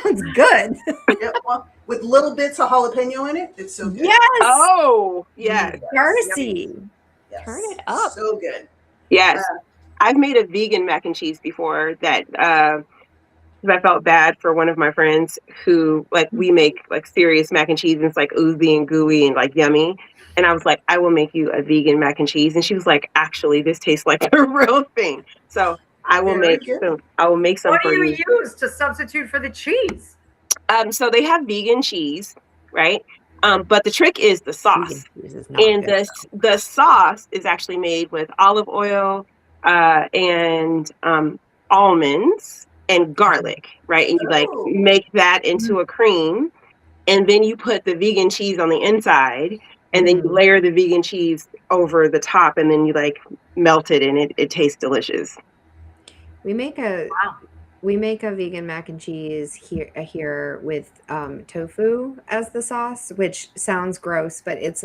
sounds good. Yeah, well, with little bits of jalapeno in it, it's so good. Yes. Oh, yes. Darcey. Yes. Turn it up. So good. Yes. I've made a vegan mac and cheese before that because I felt bad for one of my friends who, like, we make like serious mac and cheese and it's like oozy and gooey and like yummy. And I was like, I will make you a vegan mac and cheese. And she was like, actually, this tastes like the real thing. So I will Very make good. some. I will make some What do for you you. use to substitute for the cheese? So they have vegan cheese, right? But the trick is the sauce. Vegan cheese is not And good, the sauce is actually made with olive oil and almonds and garlic, right? And you like Oh. make that into a cream, and then you put the vegan cheese on the inside, and then you Mhm. layer the vegan cheese over the top, and then you like melt it, and it tastes delicious. We make a Wow. vegan mac and cheese here with tofu as the sauce, which sounds gross, but it's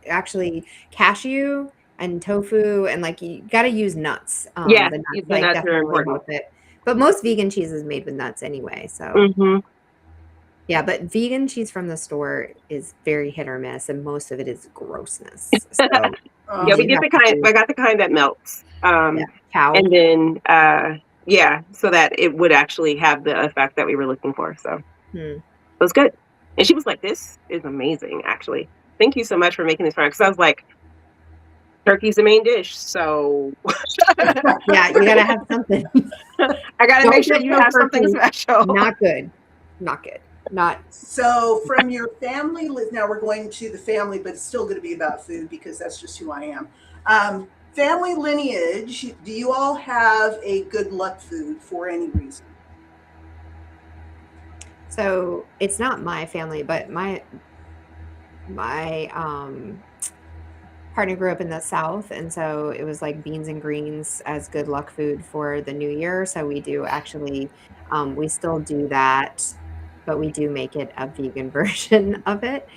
actually cashew and tofu, and like you got to use nuts. Yeah, The nuts the nuts are definitely important. help it. But most vegan cheese is made with nuts anyway, so Mm-hmm. yeah. But vegan cheese from the store is very hit or miss, and most of it is grossness. So Yeah, we you get have the to kind. do, I got the kind that melts. yeah, cow. And then yeah, so that it would actually have the effect that we were looking for. So it was good. And she was like, "This is amazing, actually. Thank you so much for making this for her." Because I was like, "Turkey's the main dish, so Yeah, you gotta have something. I got to Don't make sure get you no have something turkey. special." Not good. Not good. Not So from your family, now we're going to the family, but it's still going to be about food because that's just who I am. Family lineage, do you all have a good luck food for any reason? so it's not my family, but my partner grew up in the South, and so it was like beans and greens as good luck food for the new year. So we do actually, we still do that, but we do make it a vegan version of it.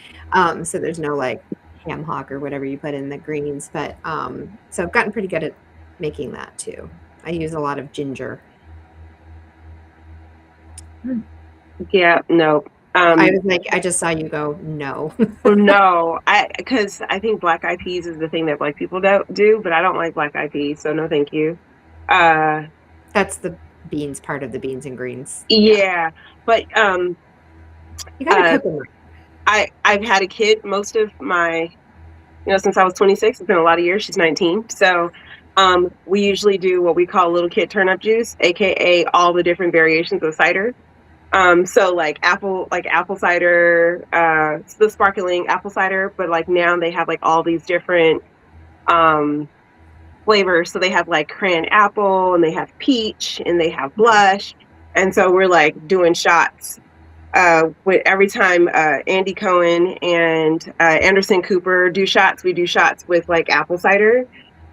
So there's no like ham hock or whatever you put in the greens, but so I've gotten pretty good at making that too. I use a lot of ginger. Yeah, no. I was like, I just saw you go, no. No, because I think black eyed peas is the thing that black people don't do, but I don't like black eyed peas, so no, thank you. That's the beans part of the beans and greens. Yeah, but You gotta cook them. I've had a kid most of my, since I was 26. It's been a lot of years. She's 19, so we usually do what we call little kid turnip juice, aka all the different variations of cider. So like apple cider, the sparkling apple cider, but like now they have like all these different flavors. So they have like cran apple, and they have peach, and they have blush. And so we're like doing shots with every time Andy Cohen and Anderson Cooper do shots, we do shots with like apple cider.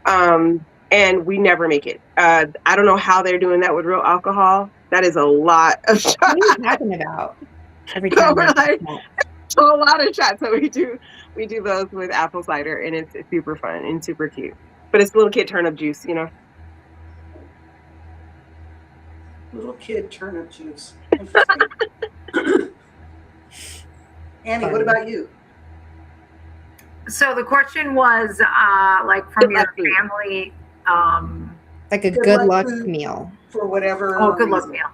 And we never make it. I don't know how they're doing that with real alcohol. That is a lot of shots. What are you talking about? Every So time we're I like, a lot of shots. So we do those with apple cider, and it's super fun and super cute. But it's little kid turnip juice, Little kid turnip juice. Interesting. Annie, what about you? So the question was like from your family. Like a good luck meal. For whatever. Oh, good luck meal.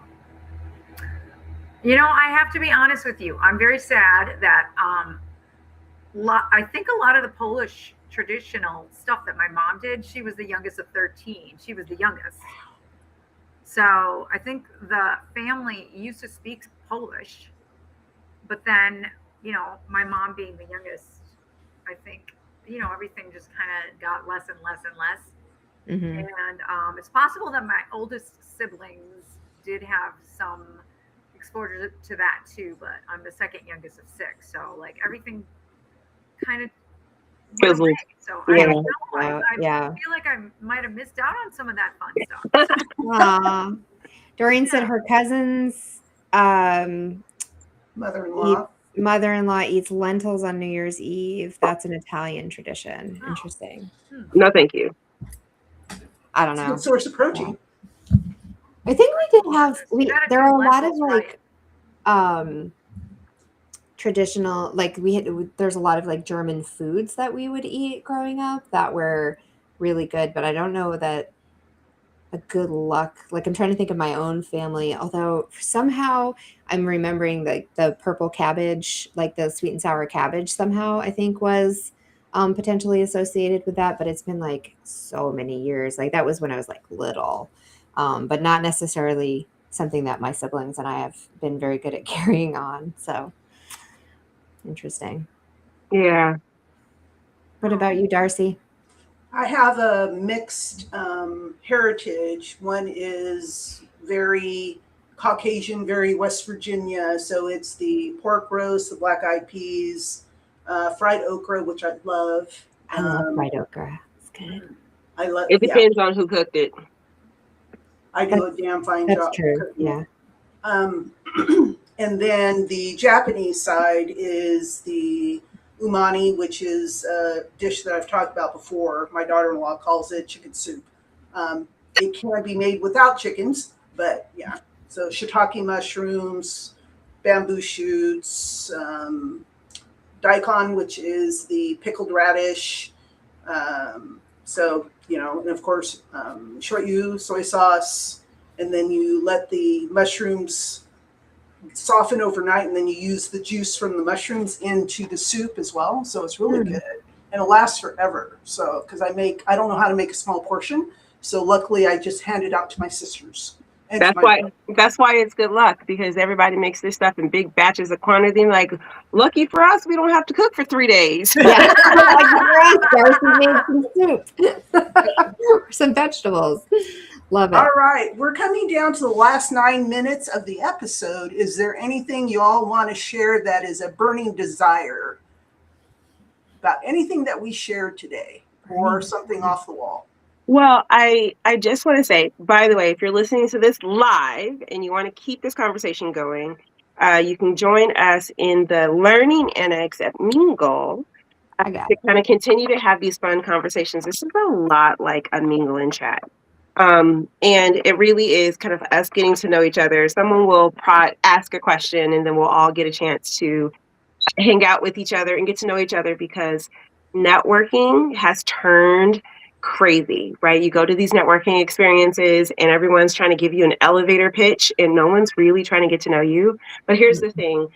I have to be honest with you. I'm very sad that I think a lot of the Polish traditional stuff that my mom did, she was the youngest of 13. She was the youngest. So I think the family used to speak Polish, but then, my mom being the youngest, I think, everything just kind of got less and less and less. Mm-hmm. And it's possible that my oldest siblings did have some exposure to that too, but I'm the second youngest of 6. So like everything kind of went away. So I don't know. I feel like I might have missed out on some of that fun stuff. Doreen said her cousin's mother-in-law eats lentils on New Year's Eve. That's an Italian tradition. Oh. Interesting. No, thank you. I don't know. It's a good source of protein. I think we did have there are a lot of like traditional, like there's a lot of like German foods that we would eat growing up that were really good, but I don't know that a good luck. Like I'm trying to think of my own family, although somehow I'm remembering the purple cabbage, like the sweet and sour cabbage somehow I think was potentially associated with that, but it's been like so many years. Like that was when I was like little, but not necessarily something that my siblings and I have been very good at carrying on. So interesting. Yeah. What about you, Darcey? I have a mixed heritage. One is very Caucasian, very West Virginia. So it's the pork roast, the black eyed peas, fried okra, which I love. I love fried okra. It's good. I love. It Yeah, depends on who cooked it. I do a damn fine That's job true. cooking Yeah. it. And then the Japanese side is the umani, which is a dish that I've talked about before. My daughter-in-law calls it chicken soup. It can be made without chickens, but yeah. So shiitake mushrooms, bamboo shoots, daikon, which is the pickled radish. So, and of course, shoyu, soy sauce, and then you let the mushrooms soften overnight, and then you use the juice from the mushrooms into the soup as well. So it's really good, and it lasts forever. So because I don't know how to make a small portion, so luckily I just hand it out to my sisters. And That's why it's good luck, because everybody makes this stuff in big batches of quantity. Like, lucky for us, we don't have to cook for 3 days. Yeah, Darcey made some soup, some vegetables. Love it. All right, we're coming down to the last 9 minutes of the episode. Is there anything you all want to share that is a burning desire about anything that we shared today, or something off the wall? Well, I just want to say, by the way, if you're listening to this live and you want to keep this conversation going, you can join us in the Learning Annex at Mingle to kind of continue to have these fun conversations. This is a lot like a Mingle and Chat. And it really is kind of us getting to know each other. Someone will ask a question, and then we'll all get a chance to hang out with each other and get to know each other, because networking has turned crazy, right? You go to these networking experiences and everyone's trying to give you an elevator pitch and no one's really trying to get to know you. But here's the thing.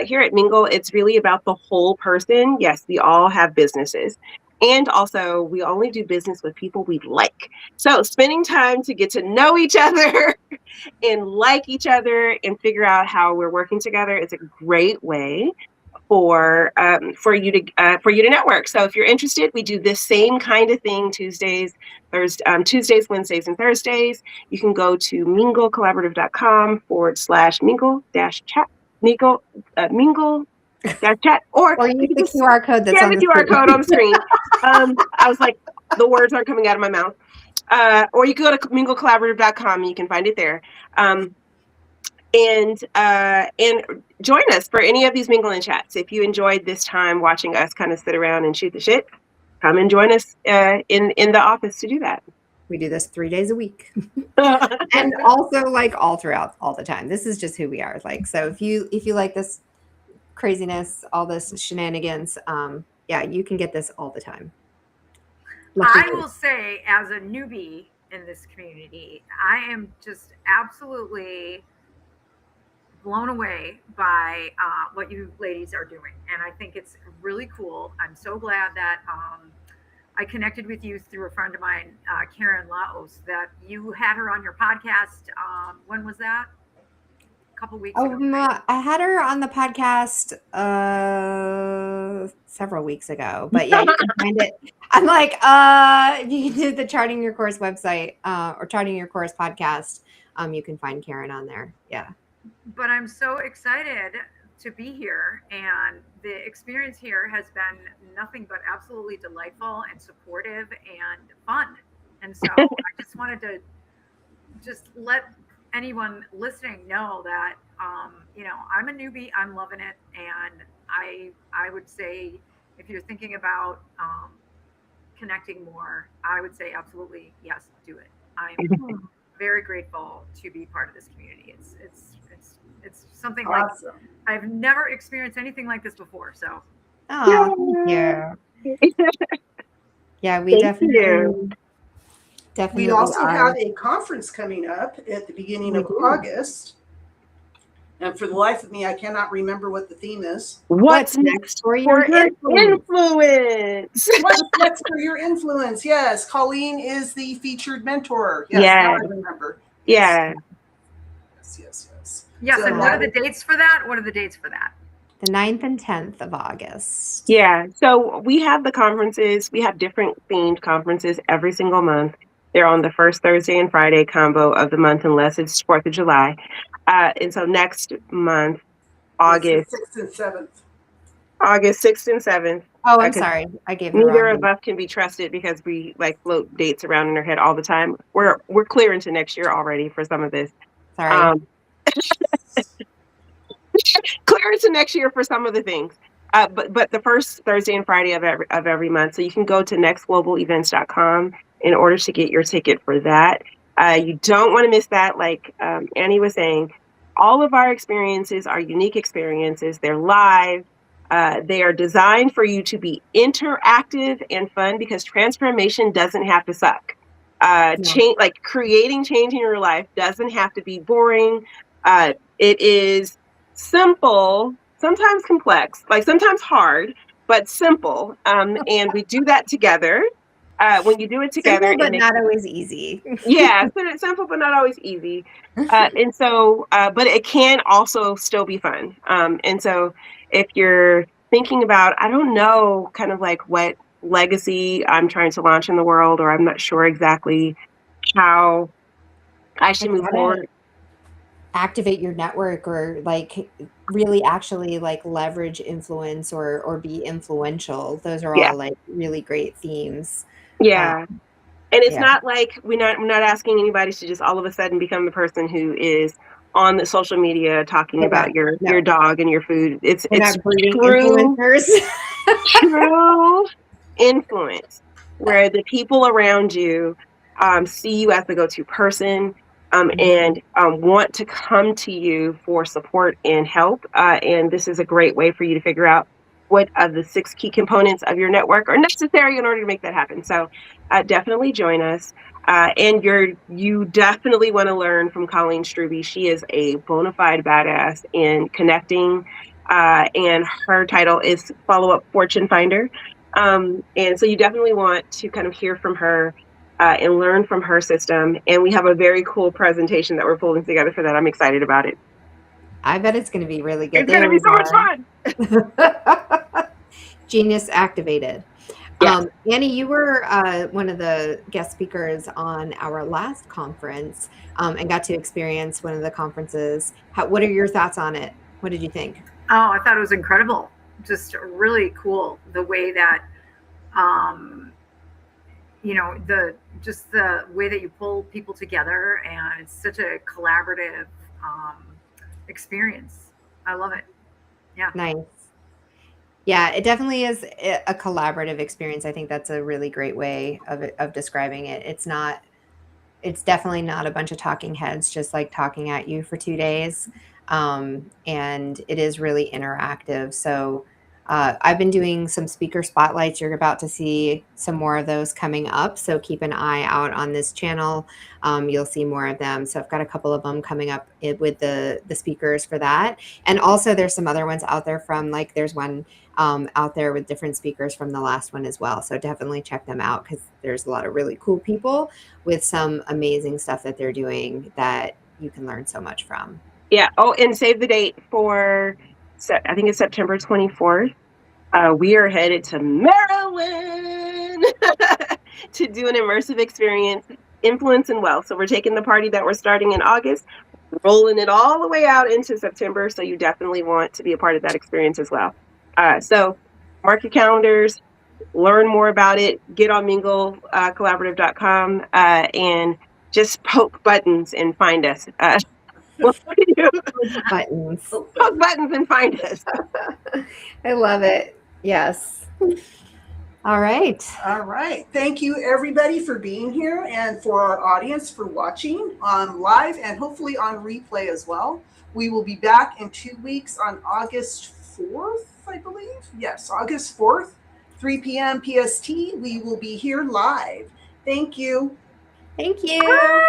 Here at Mingle, it's really about the whole person. Yes, we all have businesses. And also, we only do business with people we like. So spending time to get to know each other and like each other and figure out how we're working together is a great way for you to network. So if you're interested, we do this same kind of thing Tuesdays, Wednesdays, and Thursdays. You can go to minglecollaborative.com/mingle-chat, mingle-chat, or use the QR code that's on the QR code on the screen. I was like, the words aren't coming out of my mouth. Or you can go to minglecollaborative.com and you can find it there. And join us for any of these Mingle and Chats. If you enjoyed this time watching us kind of sit around and shoot the shit, come and join us in the office to do that. We do this 3 days a week. And also like all the time. This is just who we are. Like, so if you like this craziness, all this shenanigans, you can get this all the time. I will say, as a newbie in this community, I am just absolutely blown away by what you ladies are doing, and I think it's really cool. I'm so glad that I connected with you through a friend of mine, Karen Laos, that you had her on your podcast. When was that? A couple weeks ago. Right? I had her on the podcast several weeks ago, but yeah, you can find it. I'm like, if you do the Charting Your Course website or Charting Your Course podcast, you can find Karen on there. Yeah. But I'm so excited to be here, and the experience here has been nothing but absolutely delightful and supportive and fun. And so I just wanted to just let anyone listening know that I'm a newbie, I'm loving it, and I would say, if you're thinking about connecting more, I would say absolutely yes, do it. I'm very grateful to be part of this community. It's something awesome. Like I've never experienced anything like this before. So, thank you. Yeah, we definitely. Definitely We also are. have a conference coming up at the beginning We of do. August. And for the life of me, I cannot remember what the theme is. What's next for your influence? What's next for your influence? Yes, Colleen is the featured mentor. Yes, Yeah. now I remember. Yeah. Yes. Yes, So and what are the dates for that? What are the dates for that? The 9th and 10th of August. Yeah. So we have the conferences. We have different themed conferences every single month. They're on the first Thursday and Friday combo of the month, unless it's 4th of July. And so next month, August 6th and 7th. August 6th and 7th. Oh, I'm sorry. I gave the Neither wrong of date. us can be trusted because we like float dates around in our head all the time. We're clear into next year already for some of this. Sorry. Clear into next year for some of the things. But the first Thursday and Friday of every month. So you can go to nextglobalevents.com in order to get your ticket for that. You don't want to miss that. Like Annie was saying, all of our experiences are unique experiences. They're live. They are designed for you to be interactive and fun because transformation doesn't have to suck. Change, like creating change in your life doesn't have to be boring. It is simple, sometimes complex, like sometimes hard, but simple. And we do that together. When you do it together, Simple, but not always easy. Yeah, simple, but not always easy. And so, but it can also still be fun. And so if you're thinking about, I don't know, kind of like what legacy I'm trying to launch in the world, or I'm not sure exactly how I should move forward. Activate your network, or like really actually like leverage influence or be influential. Those are all like really great themes. Yeah. And it's not like we're not asking anybody to just all of a sudden become the person who is on the social media talking about your dog and your food. It's true influencers. True influence, where the people around you see you as the go-to person and want to come to you for support and help. And this is a great way for you to figure out what of the 6 key components of your network are necessary in order to make that happen. So definitely join us. And you definitely want to learn from Colleen Struby. She is a bona fide badass in connecting, and her title is Follow-Up Fortune Finder. And so you definitely want to kind of hear from her and learn from her system. And we have a very cool presentation that we're pulling together for that. I'm excited about it. I bet it's going to be really good. It's going to be so much fun. Genius activated. Yes. Annie, you were one of the guest speakers on our last conference and got to experience one of the conferences. What are your thoughts on it? What did you think? Oh, I thought it was incredible. Just really cool the way that, the way that you pull people together, and it's such a collaborative experience. I love it. Yeah. Nice. Yeah, it definitely is a collaborative experience. I think that's a really great way of describing it. It's definitely not a bunch of talking heads just like talking at you for 2 days. And it is really interactive. So I've been doing some speaker spotlights. You're about to see some more of those coming up. So keep an eye out on this channel. You'll see more of them. So I've got a couple of them coming up with the speakers for that. And also there's some other ones out there there's one out there with different speakers from the last one as well. So definitely check them out because there's a lot of really cool people with some amazing stuff that they're doing that you can learn so much from. Yeah. Oh, and save the date for, I think it's September 24th. We are headed to Maryland to do an immersive experience, Influence and Wealth. So we're taking the party that we're starting in August, rolling it all the way out into September. So you definitely want to be a part of that experience as well. So mark your calendars, learn more about it, get on minglecollaborative.com and just poke buttons and find us. Buttons. Poke buttons and find us. I love it. Yes. All right. Thank you, everybody, for being here, and for our audience for watching on live and hopefully on replay as well. We will be back in 2 weeks on August 4th, I believe. Yes, August 4th, 3 p.m. PST. We will be here live. Thank you. Thank you.